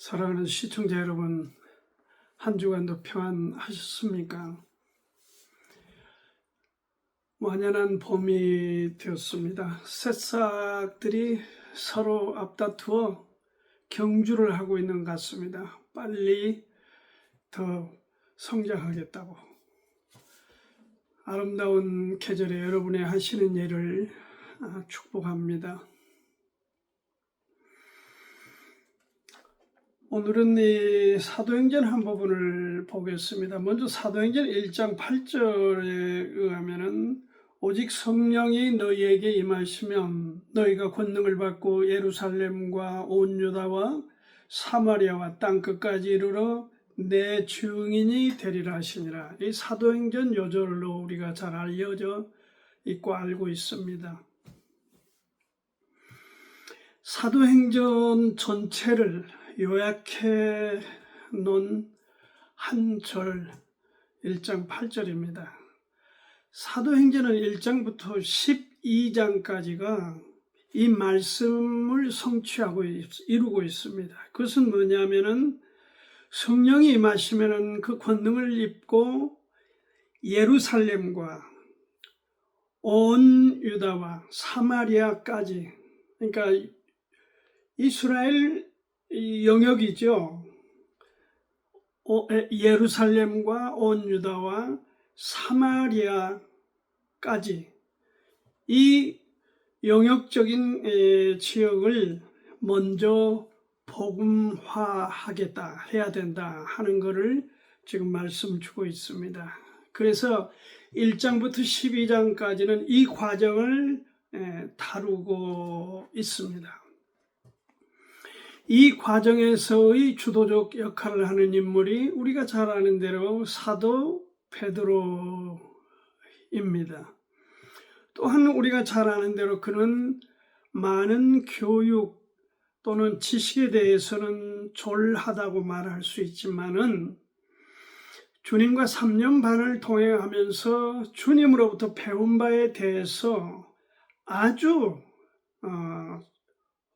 사랑하는 시청자 여러분, 한 주간도 평안하셨습니까? 완연한 봄이 되었습니다. 새싹들이 서로 앞다투어 경주를 하고 있는 것 같습니다. 빨리 더 성장하겠다고. 아름다운 계절에 여러분의 하시는 일을 축복합니다. 오늘은 이 사도행전 한 부분을 보겠습니다. 먼저 사도행전 1장 8절에 의하면은 오직 성령이 너희에게 임하시면 너희가 권능을 받고 예루살렘과 온 유다와 사마리아와 땅끝까지 이르러 내 증인이 되리라 하시니라. 이 사도행전 요절로 우리가 잘 알려져 있고 알고 있습니다. 사도행전 전체를 요약해 놓은 한 절 1장 8절입니다. 사도행전은 1장부터 12장까지가 이 말씀을 성취하고 이루고 있습니다. 그것은 뭐냐면은 성령이 임하시면은 그 권능을 입고 예루살렘과 온 유다와 사마리아까지, 그러니까 이스라엘 영역이죠. 예루살렘과 온 유다와 사마리아까지 이 영역적인 지역을 먼저 복음화하겠다, 해야 된다 하는 것을 지금 말씀 주고 있습니다. 그래서 1장부터 12장까지는 이 과정을 다루고 있습니다. 이 과정에서의 주도적 역할을 하는 인물이 우리가 잘 아는 대로 사도 베드로입니다. 또한 우리가 잘 아는 대로 그는 많은 교육 또는 지식에 대해서는 졸하다고 말할 수 있지만은 주님과 3년 반을 동행하면서 주님으로부터 배운 바에 대해서 아주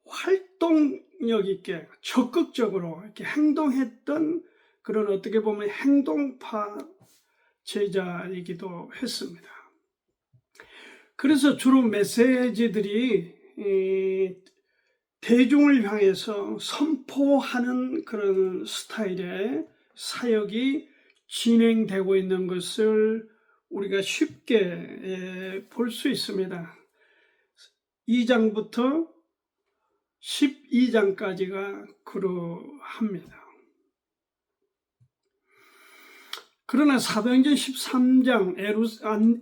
활동력 있게 적극적으로 이렇게 행동했던 그런 어떻게 보면 행동파 제자이기도 했습니다. 그래서 주로 메시지들이 대중을 향해서 선포하는 그런 스타일의 사역이 진행되고 있는 것을 우리가 쉽게 볼 수 있습니다. 2장부터 12장까지가 그러합니다. 그러나 사도행전 13장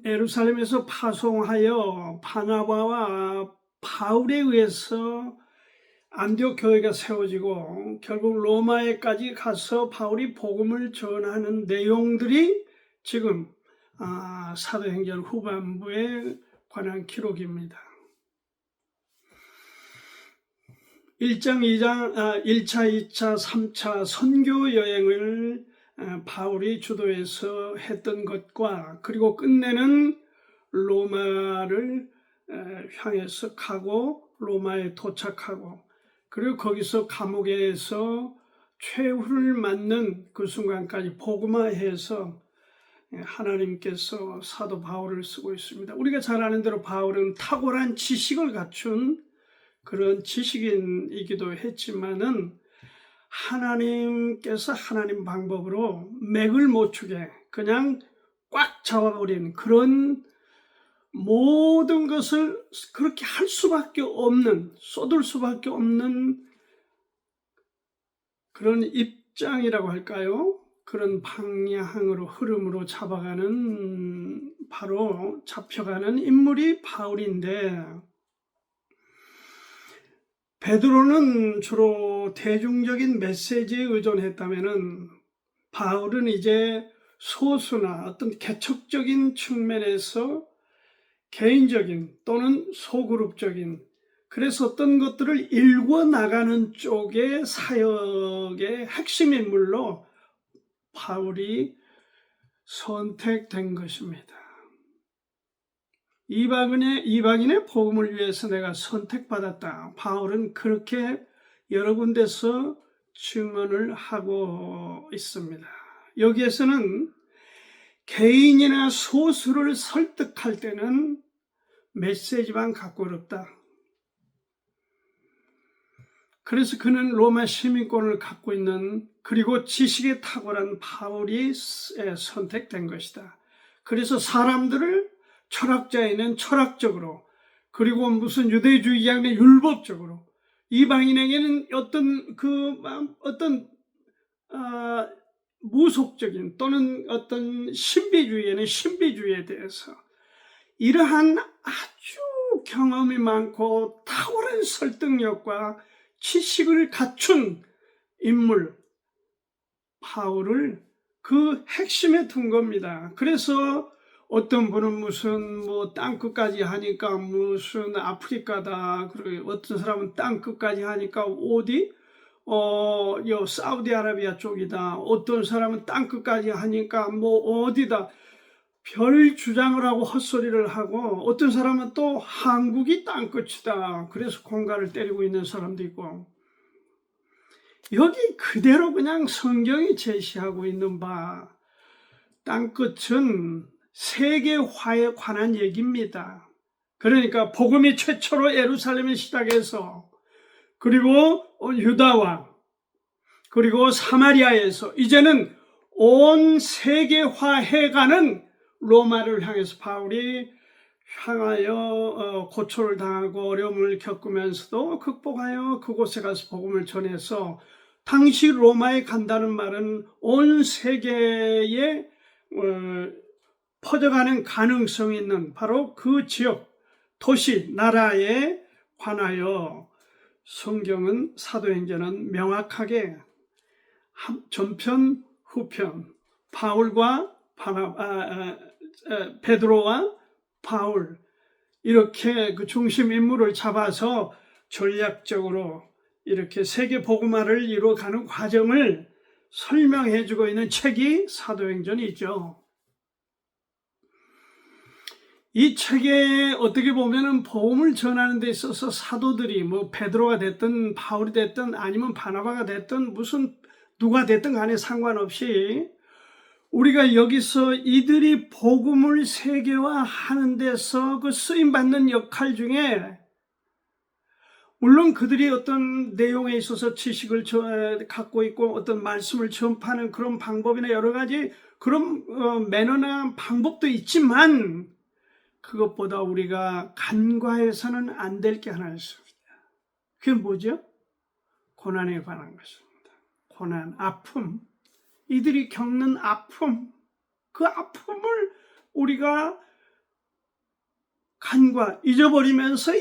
예루살렘에서 파송하여 바나바와 바울에 의해서 안디옥 교회가 세워지고 결국 로마에까지 가서 바울이 복음을 전하는 내용들이 지금 사도행전 후반부에 관한 기록입니다. 1장, 2장, 1차, 2차, 3차 선교 여행을 바울이 주도해서 했던 것과 그리고 끝내는 로마를 향해서 가고 로마에 도착하고 그리고 거기서 감옥에서 최후를 맞는 그 순간까지 복음화해서 하나님께서 사도 바울을 쓰고 있습니다. 우리가 잘 아는 대로 바울은 탁월한 지식을 갖춘 그런 지식인이기도 했지만은 하나님께서 하나님 방법으로 맥을 못 추게 그냥 꽉 잡아버린 그런 모든 것을 그렇게 할 수밖에 없는, 쏟을 수밖에 없는 그런 입장이라고 할까요? 그런 방향으로 흐름으로 잡혀가는 인물이 바울인데 베드로는 주로 대중적인 메시지에 의존했다면은 바울은 이제 소수나 어떤 개척적인 측면에서 개인적인 또는 소그룹적인 그래서 어떤 것들을 일궈 나가는 쪽의 사역의 핵심 인물로 바울이 선택된 것입니다. 이방인의 복음을 위해서 내가 선택받았다. 바울은 그렇게 여러 군데서 증언을 하고 있습니다. 여기에서는 개인이나 소수를 설득할 때는 메시지만 갖고 어렵다. 그래서 그는 로마 시민권을 갖고 있는 그리고 지식에 탁월한 바울이 선택된 것이다. 그래서 사람들을 철학자에는 철학적으로 그리고 무슨 유대주의자는 율법적으로 이방인에게는 어떤 무속적인 또는 어떤 신비주의에는 신비주의에 대해서 이러한 아주 경험이 많고 탁월한 설득력과 지식을 갖춘 인물 바울을 그 핵심에 둔 겁니다. 그래서 어떤 분은 무슨 땅끝까지 하니까 무슨 아프리카다. 그리고 어떤 사람은 땅끝까지 하니까 어디? 사우디아라비아 쪽이다. 어떤 사람은 땅끝까지 하니까 어디다. 별 주장을 하고 헛소리를 하고 어떤 사람은 또 한국이 땅끝이다. 그래서 공갈을 때리고 있는 사람도 있고 여기 그대로 그냥 성경이 제시하고 있는 바 땅끝은 세계화에 관한 얘기입니다. 그러니까 복음이 최초로 예루살렘에 시작해서 그리고 유다와 그리고 사마리아에서 이제는 온 세계화해가는 로마를 향해서 바울이 향하여 고초를 당하고 어려움을 겪으면서도 극복하여 그곳에 가서 복음을 전해서 당시 로마에 간다는 말은 온 세계에 퍼져가는 가능성이 있는 바로 그 지역, 도시, 나라에 관하여 성경은 사도행전은 명확하게 전편, 후편, 바울과 베드로와 바울 이렇게 그 중심 인물을 잡아서 전략적으로 이렇게 세계 복음화를 이루어가는 과정을 설명해 주고 있는 책이 사도행전이죠. 이 책에 어떻게 보면은 복음을 전하는 데 있어서 사도들이 베드로가 됐든 바울이 됐든 아니면 바나바가 됐든 무슨 누가 됐든 간에 상관없이 우리가 여기서 이들이 복음을 세계화하는 데서 그 쓰임받는 역할 중에 물론 그들이 어떤 내용에 있어서 지식을 갖고 있고 어떤 말씀을 전파하는 그런 방법이나 여러 가지 그런 매너나 방법도 있지만 그것보다 우리가 간과해서는 안 될 게 하나 있습니다. 그게 뭐죠? 고난에 관한 것입니다. 고난, 아픔. 이들이 겪는 아픔, 그 아픔을 우리가 간과 잊어버리면서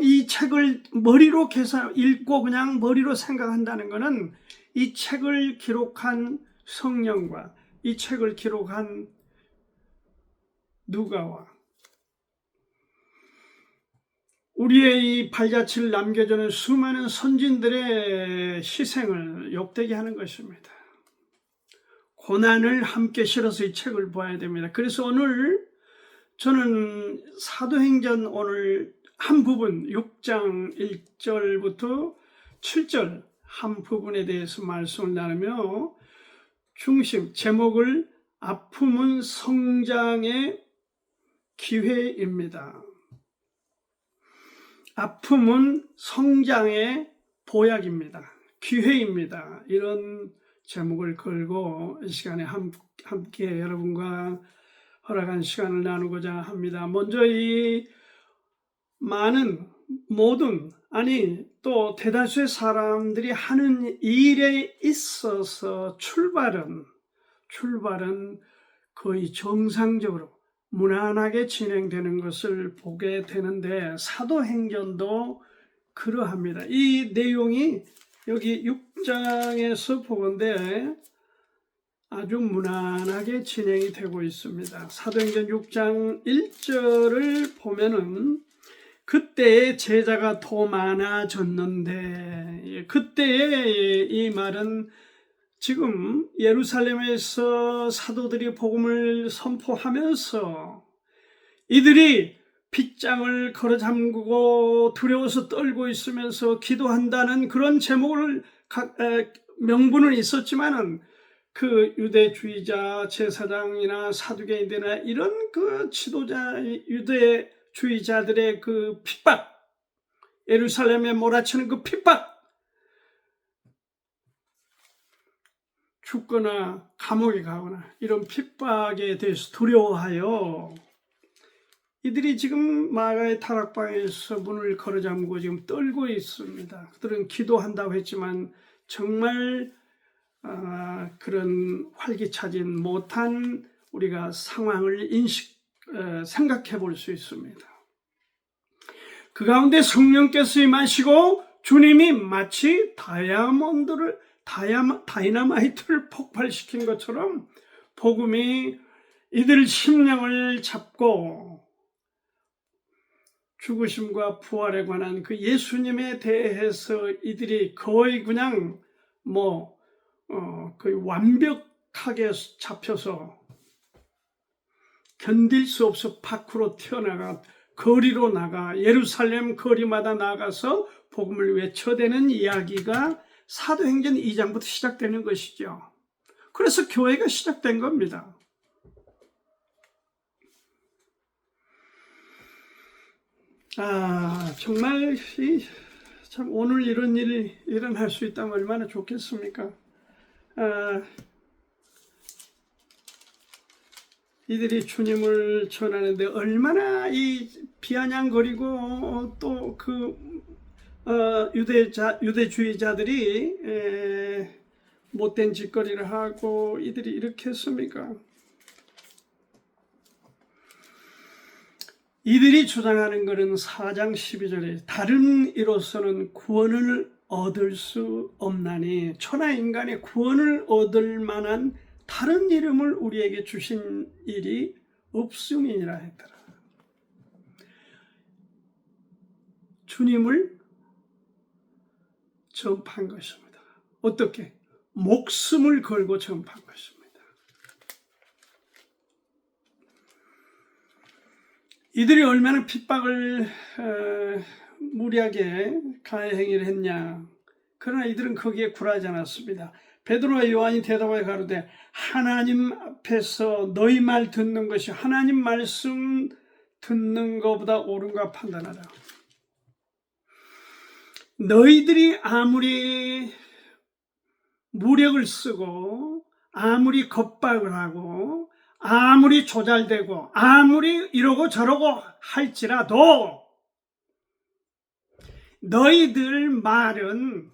이 책을 머리로 읽고 그냥 머리로 생각한다는 것은 이 책을 기록한 성령과 이 책을 기록한 누가와 우리의 이 발자취를 남겨주는 수많은 선진들의 희생을 욕되게 하는 것입니다. 고난을 함께 실어서 이 책을 봐야 됩니다. 그래서 오늘 저는 사도행전 오늘 한 부분 6장 1절부터 7절 한 부분에 대해서 말씀을 나누며 중심 제목을 아픔은 성장의 기회입니다. 아픔은 성장의 보약입니다. 기회입니다. 이런 제목을 걸고 이 시간에 함께 여러분과 허락한 시간을 나누고자 합니다. 먼저 이 모든 또 대다수의 사람들이 하는 일에 있어서 출발은 거의 정상적으로 무난하게 진행되는 것을 보게 되는데 사도행전도 그러합니다. 이 내용이 여기 6장에서 보건대 아주 무난하게 진행이 되고 있습니다. 사도행전 6장 1절을 보면은 그때의 제자가 더 많아졌는데 그때의 이 말은 지금 예루살렘에서 사도들이 복음을 선포하면서 이들이 빗장을 걸어 잠그고 두려워서 떨고 있으면서 기도한다는 그런 제목을 명분은 있었지만은 그 유대주의자 제사장이나 사두개인들이나 이런 그 지도자 유대주의자들의 그 핍박, 예루살렘에 몰아치는 그 핍박, 죽거나 감옥에 가거나 이런 핍박에 대해서 두려워하여 이들이 지금 마가의 타락방에서 문을 걸어잠그고 지금 떨고 있습니다. 그들은 기도한다고 했지만 정말 그런 활기차진 못한 우리가 상황을 생각해 볼 수 있습니다. 그 가운데 성령께서 임하시고 주님이 마치 다이너마이트를 폭발시킨 것처럼 복음이 이들 심령을 잡고 죽으심과 부활에 관한 그 예수님에 대해서 이들이 거의 그냥 거의 완벽하게 잡혀서 견딜 수 없어 밖으로 튀어나가 거리로 나가 예루살렘 거리마다 나가서 복음을 외쳐대는 이야기가 사도행전 2장부터 시작되는 것이죠. 그래서 교회가 시작된 겁니다. 정말 참 오늘 이런 일이 일어날 수 있다면 얼마나 좋겠습니까? 이들이 주님을 전하는데 얼마나 이 비아냥거리고 또 유대주의자들이 못된 짓거리를 하고 이들이 이렇게 했습니까? 이들이 주장하는 것은 4장 12절에 다른 이로서는 구원을 얻을 수 없나니 천하인간의 구원을 얻을 만한 다른 이름을 우리에게 주신 일이 없음이니라 했더라. 주님을 전파한 것입니다. 어떻게? 목숨을 걸고 전파한 것입니다. 이들이 얼마나 핍박을 무리하게 가해 행위를 했냐. 그러나 이들은 거기에 굴하지 않았습니다. 베드로와 요한이 대답하여 가로되 하나님 앞에서 너희 말 듣는 것이 하나님 말씀 듣는 것보다 옳은가 판단하라. 너희들이 아무리 무력을 쓰고 아무리 겁박을 하고 아무리 조잘되고 아무리 이러고 저러고 할지라도 너희들 말은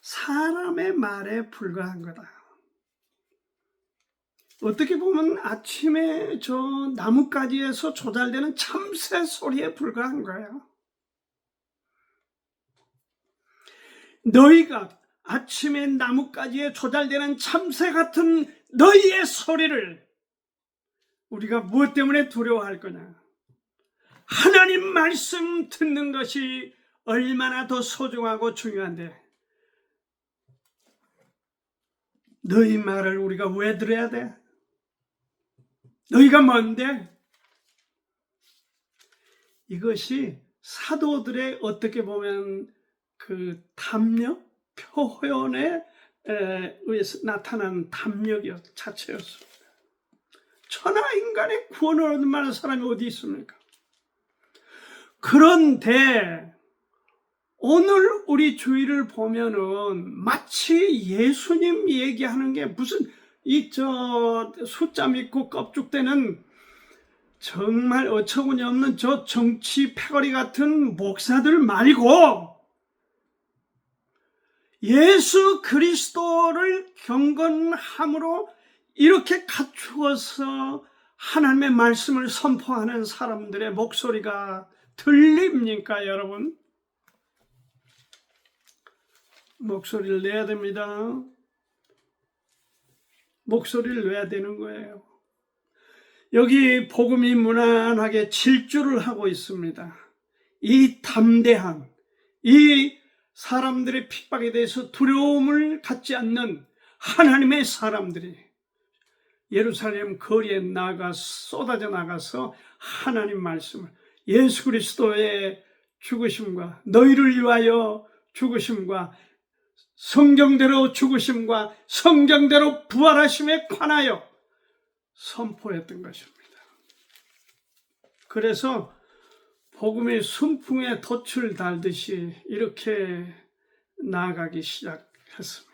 사람의 말에 불과한 거다. 어떻게 보면 아침에 저 나뭇가지에서 조잘되는 참새 소리에 불과한 거예요. 너희가 아침에 나뭇가지에 조잘되는 참새 같은 너희의 소리를 우리가 무엇 때문에 두려워할 거냐? 하나님 말씀 듣는 것이 얼마나 더 소중하고 중요한데 너희 말을 우리가 왜 들어야 돼? 너희가 뭔데? 이것이 사도들의 어떻게 보면 그 담력, 표현에 의해서 나타난 담력이 자체였습니다. 천하 인간의 구원을 얻을 만한 사람이 어디 있습니까? 그런데 오늘 우리 주위를 보면은 마치 예수님 얘기하는 게 무슨 숫자 믿고 껍죽대는 정말 어처구니 없는 저 정치 패거리 같은 목사들 말고 예수 그리스도를 경건함으로 이렇게 갖추어서 하나님의 말씀을 선포하는 사람들의 목소리가 들립니까, 여러분? 목소리를 내야 됩니다. 목소리를 내야 되는 거예요. 여기 복음이 무난하게 질주를 하고 있습니다. 이 담대한, 이 사람들의 핍박에 대해서 두려움을 갖지 않는 하나님의 사람들이 예루살렘 거리에 쏟아져 나가서 하나님 말씀을 예수 그리스도의 죽으심과 너희를 위하여 죽으심과 성경대로 죽으심과 성경대로 부활하심에 관하여 선포했던 것입니다. 그래서 복음이 순풍에 돛을 달듯이 이렇게 나아가기 시작했습니다.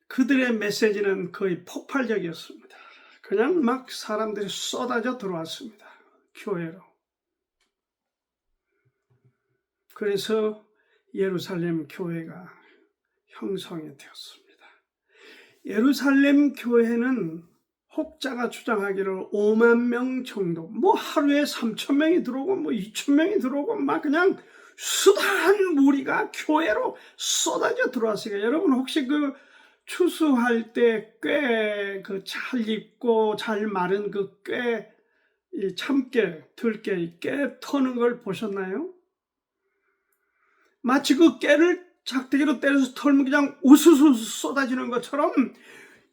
그들의 메시지는 거의 폭발적이었습니다. 그냥 막 사람들이 쏟아져 들어왔습니다. 교회로. 그래서 예루살렘 교회가 형성이 되었습니다. 예루살렘 교회는 혹자가 주장하기를 5만 명 정도, 뭐 하루에 3,000명이 들어오고 뭐 2,000명이 들어오고 막 그냥 수다한 무리가 교회로 쏟아져 들어왔으니까 여러분 혹시 그 추수할 때 꽤 그 잘 익고 잘 마른 그 꽤 참깨, 들깨, 깨 터는 걸 보셨나요? 마치 그 깨를 작대기로 때려서 털면 그냥 우수수 쏟아지는 것처럼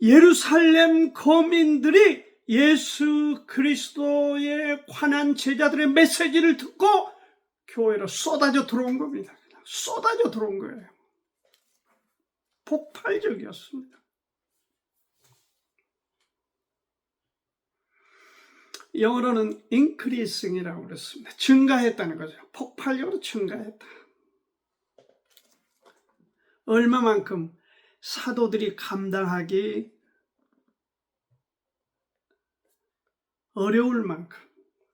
예루살렘 거민들이 예수 그리스도에 관한 제자들의 메시지를 듣고 교회로 쏟아져 들어온 겁니다. 그냥 쏟아져 들어온 거예요. 폭발적이었습니다. 영어로는 increasing이라고 그랬습니다. 증가했다는 거죠. 폭발적으로 증가했다. 얼마만큼? 사도들이 감당하기 어려울 만큼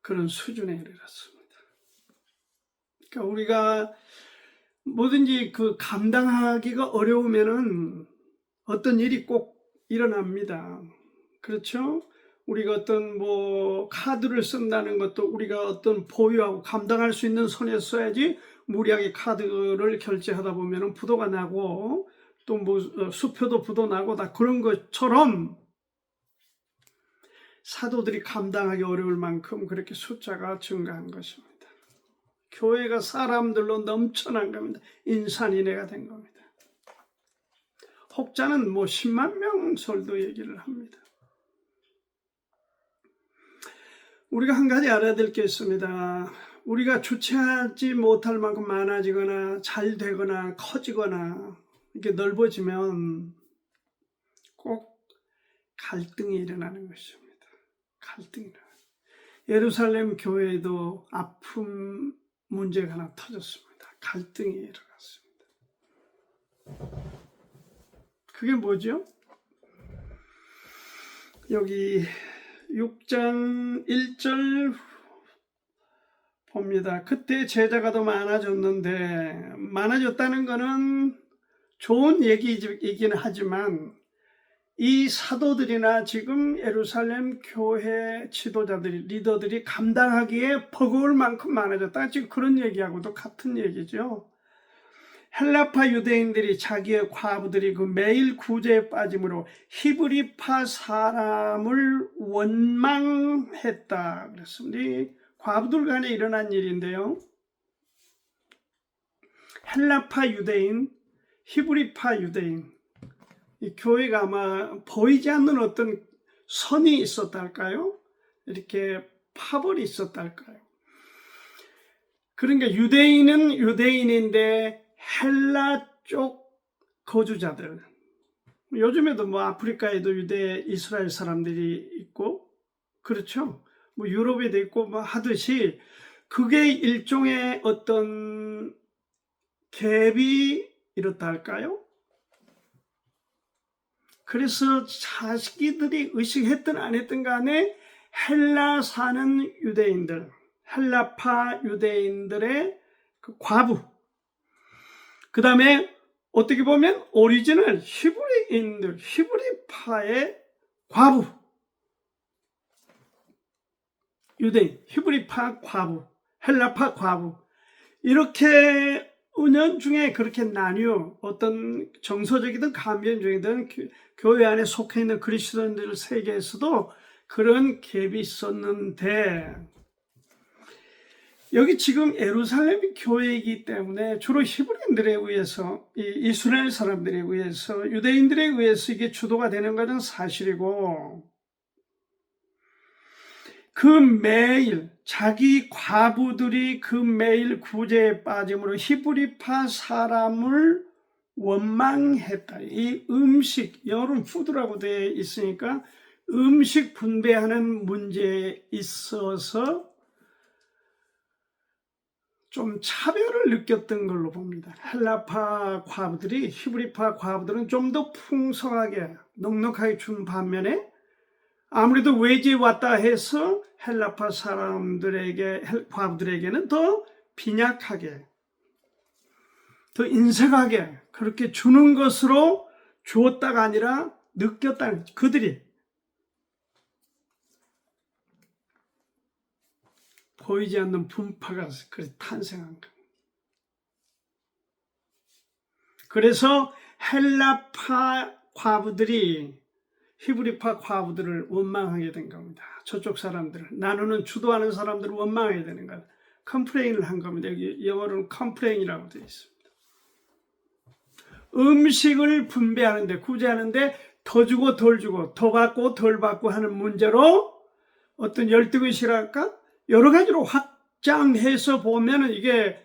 그런 수준에 이르렀습니다. 그러니까 우리가 뭐든지 그 감당하기가 어려우면은 어떤 일이 꼭 일어납니다. 그렇죠? 우리가 어떤 뭐 카드를 쓴다는 것도 우리가 어떤 보유하고 감당할 수 있는 선에 써야지 무리하게 카드를 결제하다 보면은 부도가 나고 또 뭐 수표도 부도 나고 다 그런 것처럼 사도들이 감당하기 어려울 만큼 그렇게 숫자가 증가한 것입니다. 교회가 사람들로 넘쳐난 겁니다. 인산인해가 된 겁니다. 혹자는 뭐 10만 명 설도 얘기를 합니다. 우리가 한 가지 알아야 될 게 있습니다. 우리가 주체하지 못할 만큼 많아지거나 잘 되거나 커지거나 이렇게 넓어지면 꼭 갈등이 일어나는 것입니다. 갈등이 일어나요. 예루살렘 교회에도 아픔 문제가 하나 터졌습니다. 갈등이 일어났습니다. 그게 뭐죠? 여기 6장 1절 봅니다. 그때 제자가 더 많아졌는데, 많아졌다는 것은 좋은 얘기이긴 하지만 이 사도들이나 지금 예루살렘 교회 지도자들이, 리더들이 감당하기에 버거울 만큼 많아졌다. 지금 그런 얘기하고도 같은 얘기죠. 헬라파 유대인들이 자기의 과부들이 그 매일 구제에 빠짐으로 히브리파 사람을 원망했다 그랬습니다. 이 과부들 간에 일어난 일인데요. 헬라파 유대인, 히브리파 유대인, 이 교회가 아마 보이지 않는 어떤 선이 있었다 할까요? 이렇게 파벌이 있었다 할까요? 그러니까 유대인은 유대인인데 헬라 쪽 거주자들, 요즘에도 뭐 아프리카에도 유대 이스라엘 사람들이 있고 그렇죠. 뭐 유럽에도 있고 뭐 하듯이 그게 일종의 어떤 갭이 이렇다 할까요? 그래서 자기들이 의식했든 안 했든 간에 헬라 사는 유대인들, 헬라파 유대인들의 그 과부, 그 다음에 어떻게 보면 오리지널 히브리인들, 히브리파의 과부, 유대인, 히브리파 과부, 헬라파 과부, 이렇게 은연중에 그렇게 나뉘어 어떤 정서적이든 감정적이든 교회 안에 속해 있는 그리스도인들 세계에서도 그런 갭이 있었는데, 여기 지금 예루살렘 교회이기 때문에 주로 히브리인들에 의해서, 이스라엘 사람들에 의해서, 유대인들에 의해서 이게 주도가 되는 것은 사실이고, 그 매일 자기 과부들이 그 매일 구제에 빠짐으로 히브리파 사람을 원망했다. 이 음식, 영어로는 푸드라고 되어 있으니까 음식 분배하는 문제에 있어서 좀 차별을 느꼈던 걸로 봅니다. 헬라파 과부들이 히브리파 과부들은 좀 더 풍성하게 넉넉하게 준 반면에 아무래도 외지에 왔다 해서 헬라파 사람들에게, 과부들에게는 더 빈약하게, 더 인색하게 그렇게 주는 것으로 주었다가 아니라 느꼈다는, 그들이 보이지 않는 분파가 그래서 탄생한 거예요. 그래서 헬라파 과부들이 히브리파 과부들을 원망하게 된 겁니다. 저쪽 사람들을, 나누는 주도하는 사람들을 원망하게 되는 거예요. 컴플레인을 한 겁니다. 여기 영어로는 컴플레인이라고 되어 있습니다. 음식을 분배하는데, 구제하는데 더 주고 덜 주고 더 받고 덜 받고 하는 문제로 어떤 열등의식이랄까 여러 가지로 확장해서 보면은 이게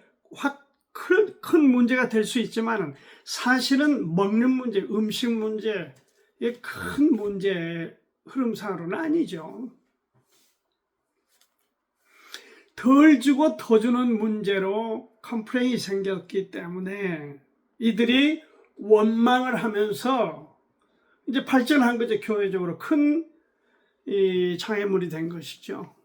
큰 문제가 될 수 있지만 사실은 먹는 문제, 음식 문제, 이게 큰 문제의 흐름상으로는 아니죠. 덜 주고 더 주는 문제로 컴플레인이 생겼기 때문에 이들이 원망을 하면서 이제 발전한 거죠. 교회적으로 큰 장애물이 된 것이죠.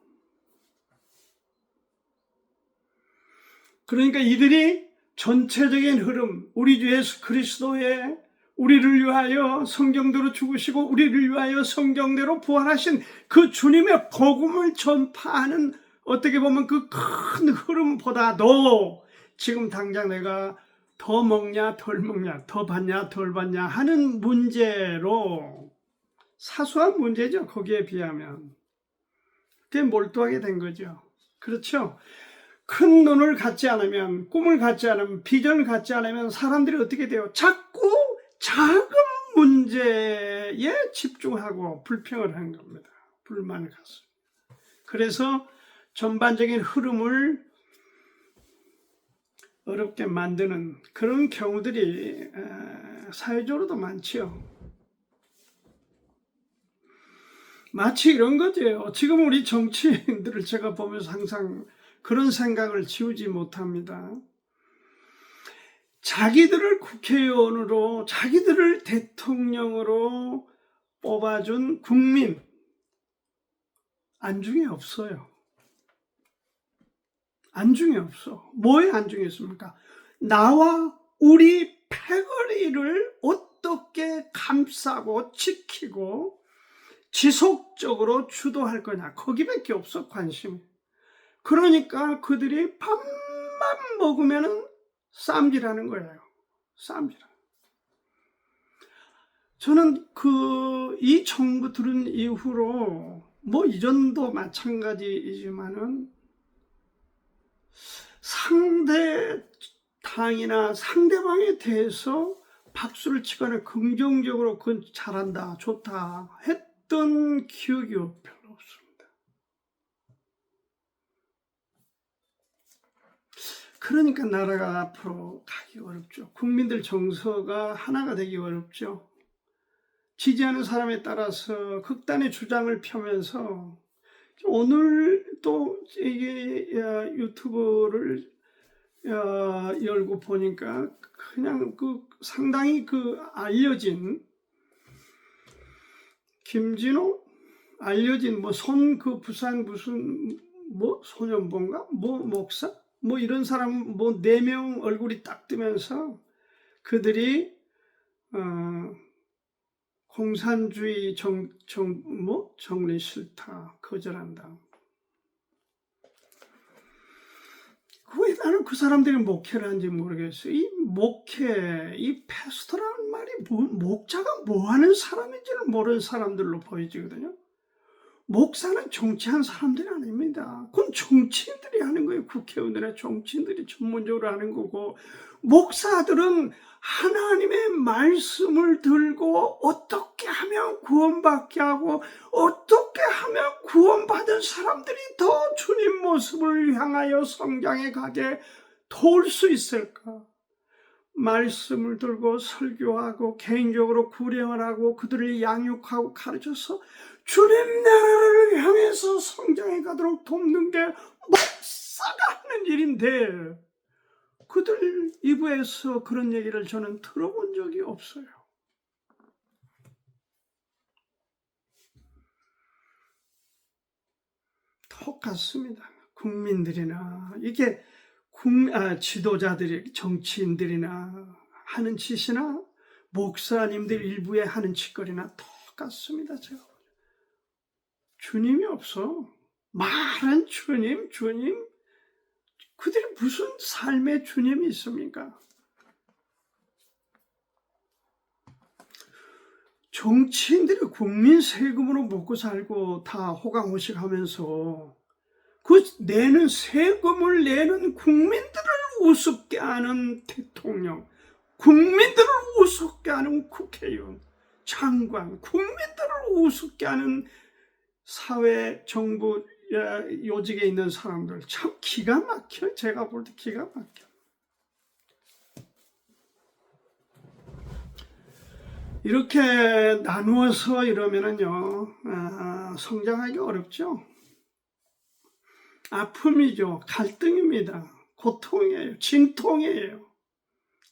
그러니까 이들이 전체적인 흐름, 우리 주 예수 그리스도의 우리를 위하여 성경대로 죽으시고 우리를 위하여 성경대로 부활하신 그 주님의 복음을 전파하는, 어떻게 보면 그 큰 흐름보다도 지금 당장 내가 더 먹냐 덜 먹냐, 더 받냐 덜 받냐 하는 문제로, 사소한 문제죠. 거기에 비하면 그게 몰두하게 된 거죠. 그렇죠. 큰 눈을 갖지 않으면, 꿈을 갖지 않으면, 비전을 갖지 않으면 사람들이 어떻게 돼요? 자꾸 작은 문제에 집중하고 불평을 한 겁니다. 불만을 갖습니다. 그래서 전반적인 흐름을 어렵게 만드는 그런 경우들이 사회적으로도 많지요. 마치 이런 거죠. 지금 우리 정치인들을 제가 보면서 항상 그런 생각을 지우지 못합니다. 자기들을 국회의원으로, 자기들을 대통령으로 뽑아준 국민 안중에 없어요. 안중에 없어. 뭐에 안중에 있습니까? 나와 우리 패거리를 어떻게 감싸고 지키고 지속적으로 주도할 거냐, 거기밖에 없어 관심이. 그러니까 그들이 밥만 먹으면은 쌈질하는 거예요. 쌈질. 저는 이 정부 들은 이후로 뭐 이전도 마찬가지이지만은 상대 당이나 상대방에 대해서 박수를 치거나 긍정적으로 그건 잘한다, 좋다 했던 기억이 별로 없습니다. 그러니까 나라가 앞으로 가기 어렵죠. 국민들 정서가 하나가 되기 어렵죠. 지지하는 사람에 따라서 극단의 주장을 펴면서, 오늘 또 이게 유튜브를 열고 보니까 그냥 상당히 알려진 김진호, 알려진 부산 무슨 소년봉가 목사 이런 사람 4명 얼굴이 딱 뜨면서 그들이 공산주의 정리 싫다, 거절한다. 왜 나는 그 사람들이 목회를 하는지 모르겠어요. 이 목회, 이 패스토라는 말이 목자가 뭐 하는 사람인지를 모르는 사람들로 보여지거든요. 목사는 정치한 사람들이 아닙니다. 그건 정치인들이 하는 거예요. 국회의원이나 정치인들이 전문적으로 하는 거고, 목사들은 하나님의 말씀을 들고 어떻게 하면 구원받게 하고 어떻게 하면 구원받은 사람들이 더 주님 모습을 향하여 성장해 가게 도울 수 있을까? 말씀을 들고 설교하고 개인적으로 구령을 하고 그들을 양육하고 가르쳐서 주님 나라를 향해서 성장해 가도록 돕는 게 목사가 하는 일인데, 그들 입에서 그런 얘기를 저는 들어본 적이 없어요. 똑같습니다. 국민들이나 이게 지도자들이, 정치인들이나 하는 짓이나 목사님들 일부에 하는 짓거리나 똑같습니다. 제가 주님이 없어. 말은 주님, 주님. 그들이 무슨 삶의 주님이 있습니까? 정치인들이 국민 세금으로 먹고 살고 다 호강호식하면서 그 내는 세금을 내는 국민들을 우습게 하는 대통령, 국민들을 우습게 하는 국회의원, 장관, 국민들을 우습게 하는 사회, 정부, 요직에 있는 사람들, 참 기가 막혀요. 제가 볼 때 기가 막혀. 이렇게 나누어서 이러면은요, 성장하기 어렵죠. 아픔이죠. 갈등입니다. 고통이에요. 진통이에요.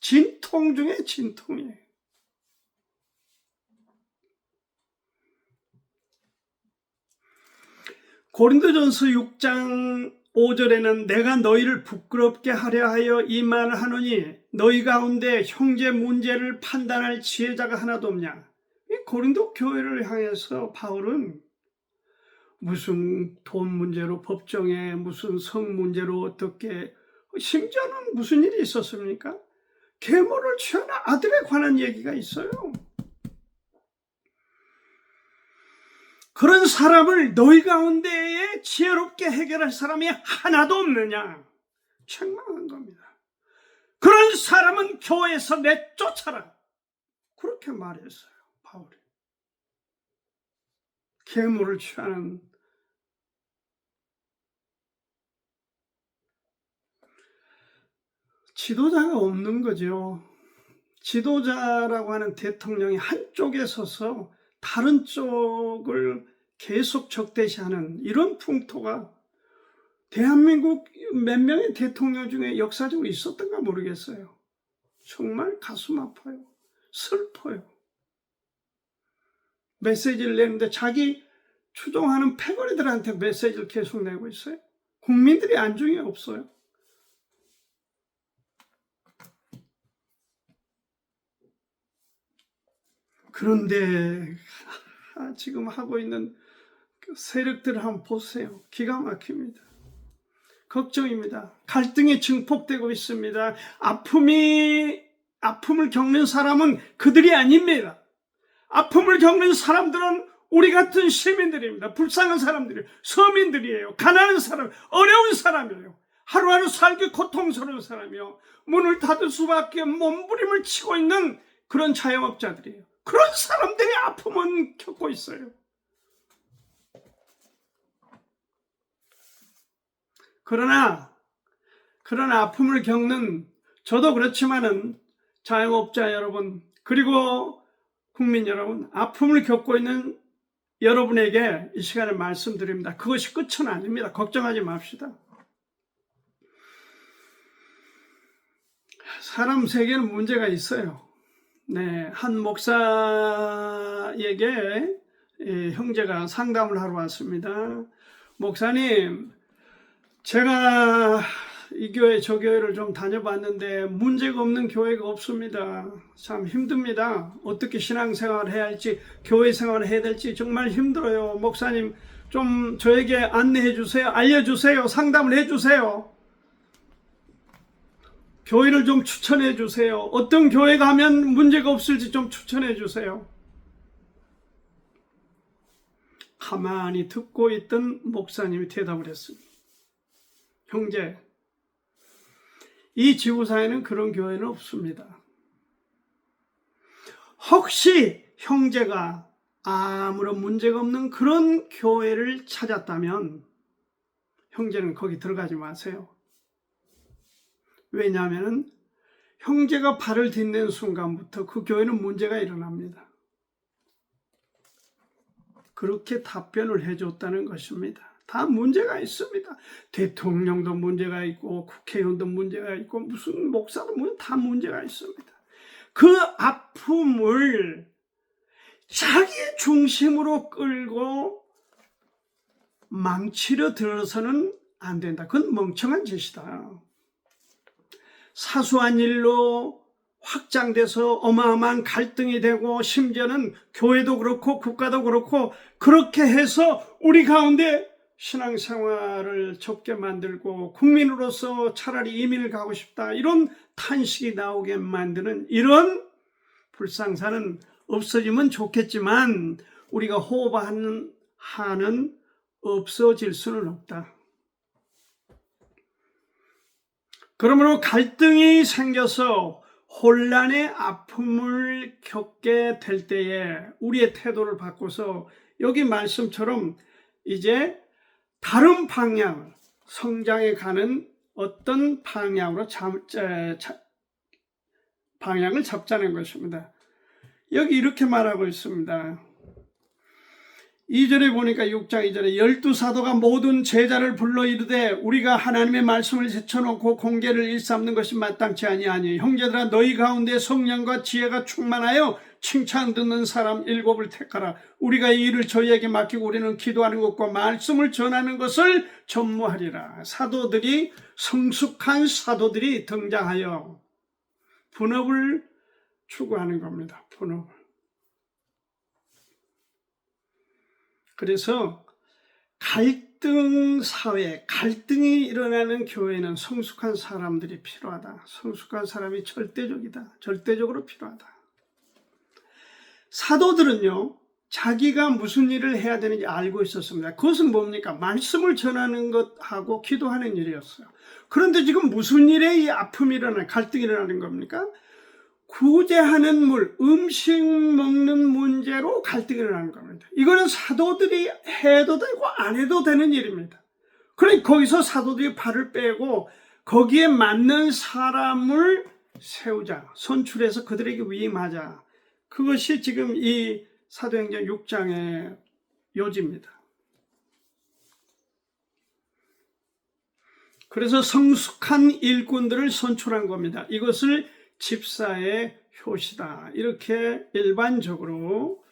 진통 중에 진통이에요. 고린도전서 6장 5절에는 내가 너희를 부끄럽게 하려 하여 이 말을 하노니 너희 가운데 형제 문제를 판단할 지혜자가 하나도 없냐. 이 고린도 교회를 향해서 바울은 무슨 돈 문제로 법정에, 무슨 성 문제로 어떻게, 심지어는 무슨 일이 있었습니까? 계모를 취한 아들에 관한 얘기가 있어요. 그런 사람을 너희 가운데에 지혜롭게 해결할 사람이 하나도 없느냐? 책망한 겁니다. 그런 사람은 교회에서 내쫓아라. 그렇게 말했어요, 바울이. 계모를 취하는 지도자가 없는 거죠. 지도자라고 하는 대통령이 한쪽에 서서 다른 쪽을 계속 적대시하는 이런 풍토가 대한민국 몇 명의 대통령 중에 역사적으로 있었던가 모르겠어요. 정말 가슴 아파요. 슬퍼요. 메시지를 내는데 자기 추종하는 패거리들한테 메시지를 계속 내고 있어요. 국민들이 안중에 없어요. 그런데 지금 하고 있는 세력들을 한번 보세요. 기가 막힙니다. 걱정입니다. 갈등이 증폭되고 있습니다. 아픔을 겪는 사람은 그들이 아닙니다. 아픔을 겪는 사람들은 우리 같은 시민들입니다. 불쌍한 사람들이에요. 서민들이에요. 가난한 사람, 어려운 사람이에요. 하루하루 살기 고통스러운 사람이요. 문을 닫을 수밖에 몸부림을 치고 있는 그런 자영업자들이에요. 그런 사람들이 아픔은 겪고 있어요. 그러나 아픔을 겪는 저도 그렇지만은 자영업자 여러분, 그리고 국민 여러분, 아픔을 겪고 있는 여러분에게 이 시간에 말씀드립니다. 그것이 끝은 아닙니다. 걱정하지 맙시다. 사람 세계는 문제가 있어요. 네, 한 목사에게 형제가 상담을 하러 왔습니다. 목사님, 제가 이 교회 저 교회를 좀 다녀봤는데 문제가 없는 교회가 없습니다. 참 힘듭니다. 어떻게 신앙생활을 해야 할지, 교회 생활을 해야 될지 정말 힘들어요. 목사님 좀 저에게 안내해 주세요. 알려주세요. 상담을 해주세요. 교회를 좀 추천해 주세요. 어떤 교회 가면 문제가 없을지 좀 추천해 주세요. 가만히 듣고 있던 목사님이 대답을 했습니다. 형제, 이 지구상에는 그런 교회는 없습니다. 혹시 형제가 아무런 문제가 없는 그런 교회를 찾았다면 형제는 거기 들어가지 마세요. 왜냐하면 형제가 발을 딛는 순간부터 그 교회는 문제가 일어납니다. 그렇게 답변을 해줬다는 것입니다. 다 문제가 있습니다. 대통령도 문제가 있고 국회의원도 문제가 있고 무슨 목사도 다 문제가 있습니다. 그 아픔을 자기 중심으로 끌고 망치려 들어서는 안 된다. 그건 멍청한 짓이다. 사소한 일로 확장돼서 어마어마한 갈등이 되고 심지어는 교회도 그렇고 국가도 그렇고 그렇게 해서 우리 가운데 신앙생활을 좁게 만들고 국민으로서 차라리 이민을 가고 싶다 이런 탄식이 나오게 만드는 이런 불상사는 없어지면 좋겠지만 우리가 호흡하는 한은 없어질 수는 없다. 그러므로 갈등이 생겨서 혼란의 아픔을 겪게 될 때에 우리의 태도를 바꿔서 여기 말씀처럼 이제 다른 방향, 성장해 가는 어떤 방향으로 방향을 잡자는 것입니다. 여기 이렇게 말하고 있습니다. 2절에 보니까 6장 2절에 12사도가 모든 제자를 불러 이르되 우리가 하나님의 말씀을 제쳐놓고 공개를 일삼는 것이 마땅치 아니하니 형제들아 너희 가운데 성령과 지혜가 충만하여 칭찬 듣는 사람 7을 택하라. 우리가 이 일을 저희에게 맡기고 우리는 기도하는 것과 말씀을 전하는 것을 전무하리라. 사도들이 성숙한 사도들이 등장하여 분업을 추구하는 겁니다. 분업을. 그래서 갈등 사회, 갈등이 일어나는 교회는 성숙한 사람들이 필요하다. 성숙한 사람이 절대적이다. 절대적으로 필요하다. 사도들은요, 자기가 무슨 일을 해야 되는지 알고 있었습니다. 그것은 뭡니까? 말씀을 전하는 것하고 기도하는 일이었어요. 그런데 지금 무슨 일에 이 아픔이 일어나는, 갈등이 일어나는 겁니까? 구제하는 물, 음식 먹는 문제로 갈등이 일어나는 겁니다. 이거는 사도들이 해도 되고 안 해도 되는 일입니다. 그러니 거기서 사도들이 발을 빼고 거기에 맞는 사람을 세우자, 선출해서 그들에게 위임하자. 그것이 지금 이 사도행전 6장의 요지입니다. 그래서 성숙한 일꾼들을 선출한 겁니다. 이것을 집사의 효시다. 이렇게 일반적으로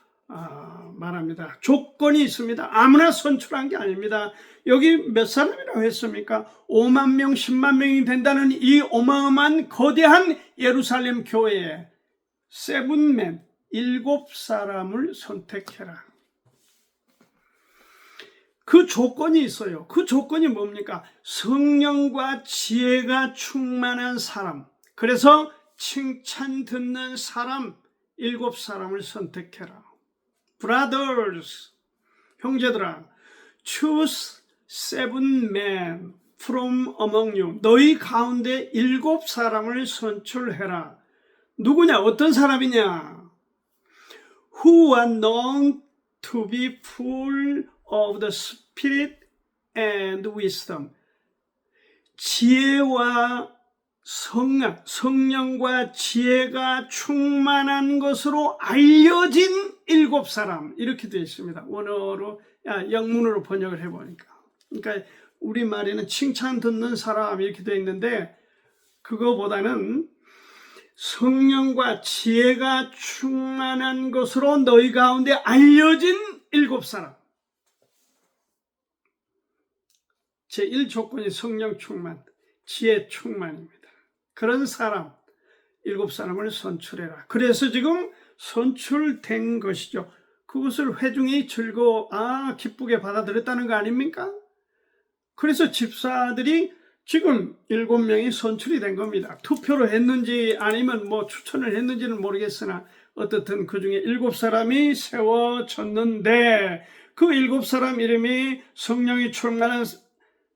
말합니다. 조건이 있습니다. 아무나 선출한 게 아닙니다. 여기 몇 사람이라고 했습니까? 5만 명, 10만 명이 된다는 이 어마어마한 거대한 예루살렘 교회에 7men, 7사람을 선택해라. 그 조건이 있어요. 그 조건이 뭡니까? 성령과 지혜가 충만한 사람. 그래서 칭찬 듣는 사람 7사람을 선택해라. Brothers, 형제들아, choose 7men from among you. 너희 가운데 7사람을 선출해라. 누구냐? 어떤 사람이냐? Who are known to be full of the Spirit and wisdom. 지혜와 성령과 지혜가 충만한 것으로 알려진 7사람 이렇게 되어 있습니다. 원어로 영문으로 번역을 해보니까 그러니까 우리말에는 칭찬 듣는 사람 이렇게 되어 있는데 그거보다는 성령과 지혜가 충만한 것으로 너희 가운데 알려진 7사람. 제1조건이 성령 충만, 지혜 충만입니다. 그런 사람 7사람을 선출해라. 그래서 지금 선출된 것이죠. 그것을 회중이 기쁘게 받아들였다는 거 아닙니까? 그래서 집사들이 지금 7명이 선출이 된 겁니다. 투표로 했는지 아니면 추천을 했는지는 모르겠으나 어떻든 그 중에 7사람이 세워졌는데 그 7사람 이름이 성령이 충만한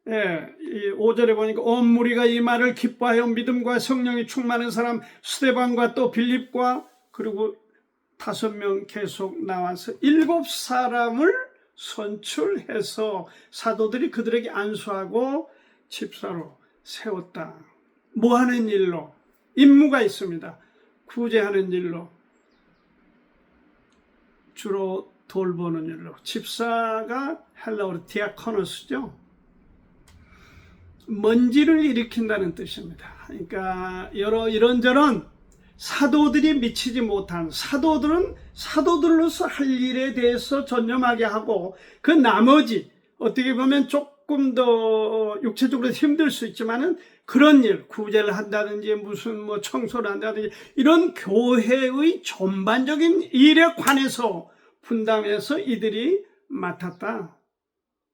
5절에 보니까 온 무리가 이 말을 기뻐하여 믿음과 성령이 충만한 사람 스데반과 또 빌립과 그리고 5명 계속 나와서 7사람을 선출해서 사도들이 그들에게 안수하고 집사로 세웠다. 뭐 하는 일로? 임무가 있습니다. 구제하는 일로, 주로 돌보는 일로. 집사가 헬라어로 디아코노스죠. 먼지를 일으킨다는 뜻입니다. 그러니까 이런저런 사도들이 미치지 못한, 사도들은 사도들로서 할 일에 대해서 전념하게 하고, 그 나머지 어떻게 보면 조금 더 육체적으로 힘들 수 있지만은 그런 일, 구제를 한다든지 무슨 뭐 청소를 한다든지 이런 교회의 전반적인 일에 관해서 분담해서 이들이 맡았다.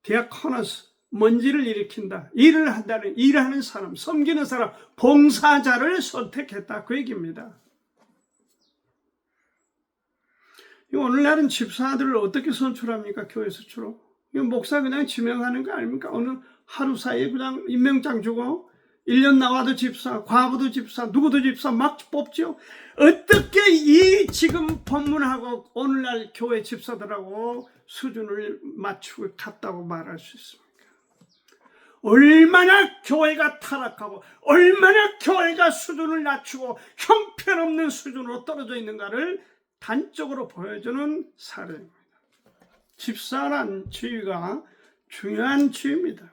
디아코노스, 먼지를 일으킨다. 일을 한다는, 일하는 사람, 섬기는 사람, 봉사자를 선택했다. 그 얘기입니다. 오늘날은 집사들을 어떻게 선출합니까? 교회에서 주로. 목사 그냥 지명하는 거 아닙니까? 어느 하루 사이에 그냥 임명장 주고 1년 나와도 집사, 과부도 집사, 누구도 집사 막 뽑죠. 어떻게 이 지금 법문하고 오늘날 교회 집사들하고 수준을 맞추고 같다고 말할 수 있습니까? 얼마나 교회가 타락하고 얼마나 교회가 수준을 낮추고 형편없는 수준으로 떨어져 있는가를 단적으로 보여주는 사례입니다. 집사란 지위가 중요한 지위입니다.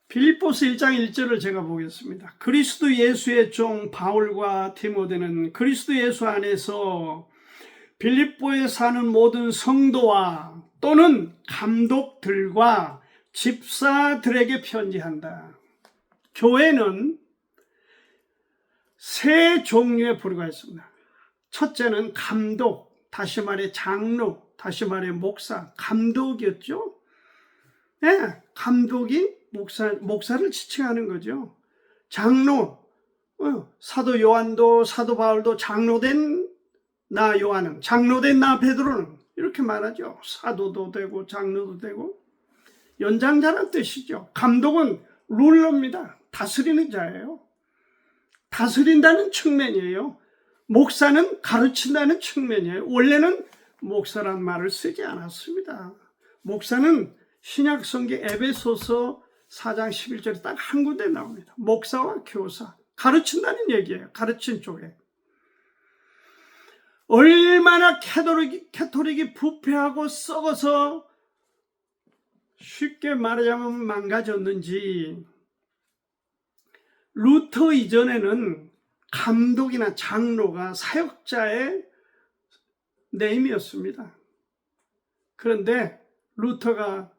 빌립보서 1장 1절을 제가 보겠습니다. 그리스도 예수의 종 바울과 디모데는 그리스도 예수 안에서 빌립보에 사는 모든 성도와 또는 감독들과 집사들에게 편지한다. 교회는 세 종류의 부류가 있습니다. 첫째는 감독, 다시 말해 장로, 다시 말해 목사, 감독이었죠. 네, 감독이 목사를 지칭하는 거죠. 장로, 사도 요한도 사도 바울도 장로된 나 요한은, 장로된 나 베드로는 이렇게 말하죠. 사도도 되고 장로도 되고 연장자란 뜻이죠. 감독은 룰러입니다. 다스리는 자예요. 다스린다는 측면이에요. 목사는 가르친다는 측면이에요. 원래는 목사란 말을 쓰지 않았습니다. 목사는 신약 성경 에베소서 4장 11절에 딱 한 군데 나옵니다. 목사와 교사, 가르친다는 얘기예요. 가르친 쪽에. 얼마나 캐토릭이 부패하고 썩어서 쉽게 말하자면 망가졌는지, 루터 이전에는 감독이나 장로가 사역자의 네임이었습니다. 그런데 루터가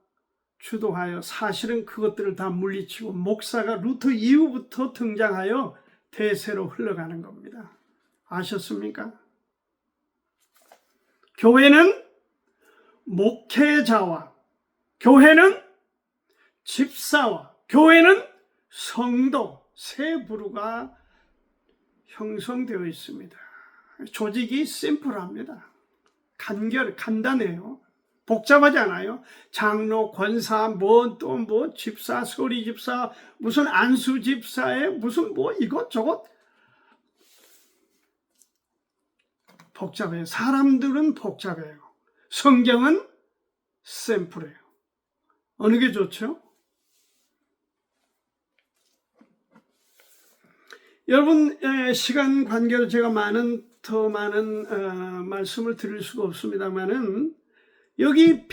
주도하여 사실은 그것들을 다 물리치고 목사가 루터 이후부터 등장하여 대세로 흘러가는 겁니다. 아셨습니까? 교회는 목회자와, 교회는 집사와, 교회는 성도, 세 부류가 형성되어 있습니다. 조직이 심플합니다. 간단해요. 복잡하지 않아요. 장로, 권사, 집사, 서리 집사, 무슨 안수 집사에 무슨 이것저것 복잡해요. 사람들은 복잡해요. 성경은 심플해요. 어느 게 좋죠? 여러분, 시간 관계로 제가 더 많은 말씀을 드릴 수가 없습니다만은, 여기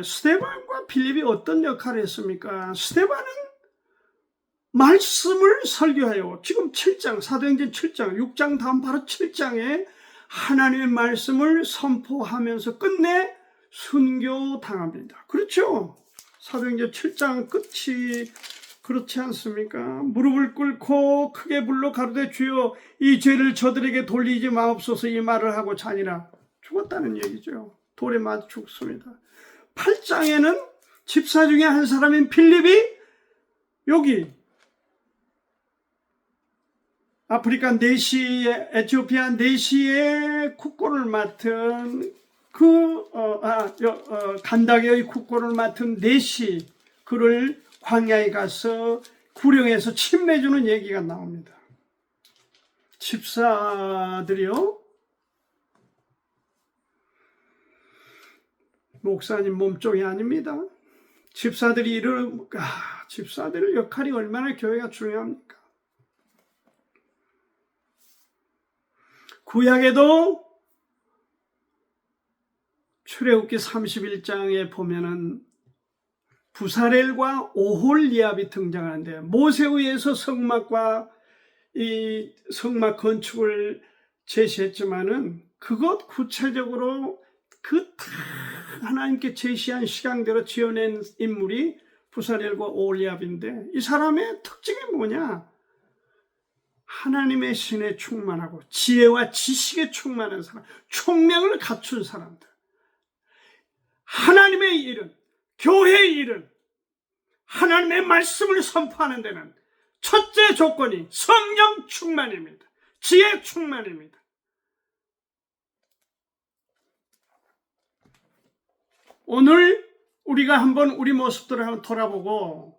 스데반과 빌립이 어떤 역할을 했습니까? 스데반은 말씀을 설교해요. 지금 7장, 사도행전 7장, 6장 다음 바로 7장에 하나님의 말씀을 선포하면서 끝내 순교당합니다. 그렇죠? 사도행전 7장 끝이 그렇지 않습니까? 무릎을 꿇고 크게 불러 가로되 주여 이 죄를 저들에게 돌리지 마옵소서, 이 말을 하고 자니라. 죽었다는 얘기죠. 돌에 맞아 죽습니다. 8장에는 집사 중에 한 사람인 빌립이 여기 아프리카 내시의, 에티오피아 내시의 국고를 맡은 간다게의 국고를 맡은 내시, 그를 광야에 가서 구령에서 침 내주는 얘기가 나옵니다. 집사들이요, 목사님 몸종이 아닙니다. 집사들이 집사들 역할이 얼마나 교회가 중요합니까? 구약에도 출애굽기 31장에 보면은 부사렐과 오홀리압이 등장하는데, 모세에 의해서 성막과 이 성막 건축을 제시했지만은 그것 구체적으로 그 다 하나님께 제시한 시간대로 지어낸 인물이 부사렐과 오홀리압인데, 이 사람의 특징이 뭐냐? 하나님의 신에 충만하고 지혜와 지식에 충만한 사람, 총명을 갖춘 사람들. 하나님의 일은, 교회의 일은, 하나님의 말씀을 선포하는 데는 첫째 조건이 성령 충만입니다. 지혜 충만입니다. 오늘 우리가 한번 우리 모습들을 한번 돌아보고,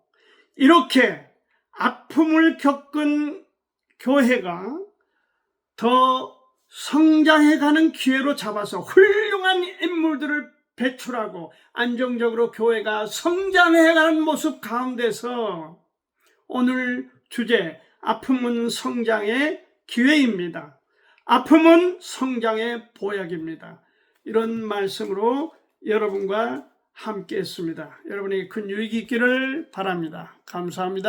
이렇게 아픔을 겪은 교회가 더 성장해가는 기회로 잡아서 훌륭한 인물들을 배출하고 안정적으로 교회가 성장해가는 모습 가운데서, 오늘 주제 아픔은 성장의 기회입니다. 아픔은 성장의 보약입니다. 이런 말씀으로 여러분과 함께 했습니다. 여러분에게 큰 유익이 있기를 바랍니다. 감사합니다.